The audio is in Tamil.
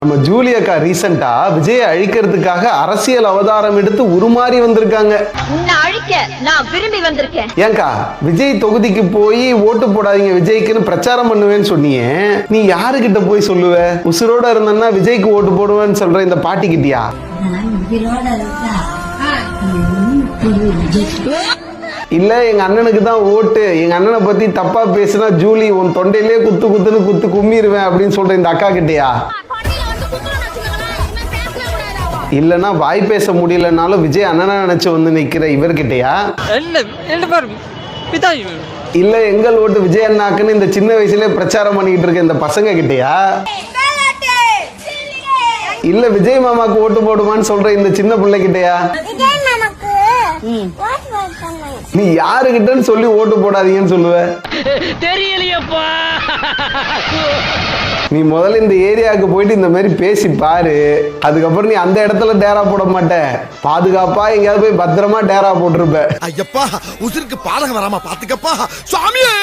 நம்ம ஜூலி அக்கா ரீசெண்டா விஜயை அழிக்கிறதுக்காக அரசியல் அவதாரம் எடுத்து உருமாறி வந்திருக்காங்க. ஏங்கா விஜய் தொகுதிக்கு போய் ஓட்டு போடாதீங்க விஜய்க்குன்னு பிரச்சாரம் பண்ணுவேன்னு சொன்னியே, நீ யாருகிட்ட போய் சொல்லுவ? உசுரோட இருந்தன்னா விஜய்க்கு ஓட்டு போடுவேன்னு சொல்ற இந்த பாட்டி கிட்டியா? இல்ல எங்க அண்ணனுக்கு தான் ஓட்டு, எங்க அண்ணனை பத்தி தப்பா பேசினா ஜூலி உன் தொண்டையிலே குத்து குத்துன்னு குத்து கும்மிடுவேன் அப்படின்னு சொல்ற இந்த அக்கா கிட்டியா? இல்லனா வாய் பேச முடியலனாலும் விஜய் அண்ணனா நினைச்சு வந்து நிக்கிற இவர்கிட்டயா? இல்ல எங்கள் ஓட்டு விஜய் அண்ணாக்குன்னு இந்த சின்ன வயசுல பிரச்சாரம் பண்ணிட்டு இருக்க இந்த பசங்க கிட்டயா? இல்ல விஜய் மாமாக்கு ஓட்டு போடுவான்னு சொல்ற இந்த சின்ன பிள்ளை கிட்டயா? நீ யாருகிட்டன்னு சொல்லி ஓட்டு போடாதீங்கன்னு சொல்லுவ? தெரியலையப்பா. நீ முதல்ல இந்த ஏரியாவுக்கு போயிட்டு இந்த மாதிரி பேசி பாரு, அதுக்கப்புறம் நீ அந்த இடத்துல டேரா போட மாட்ட, பாதுகாப்பா எங்கேயாவது போய் பத்திரமா டேரா போட்டிருப்ப. ஐயப்பா உசுருக்கு பாதகம் வராம பாத்துக்கப்பா சாமியே.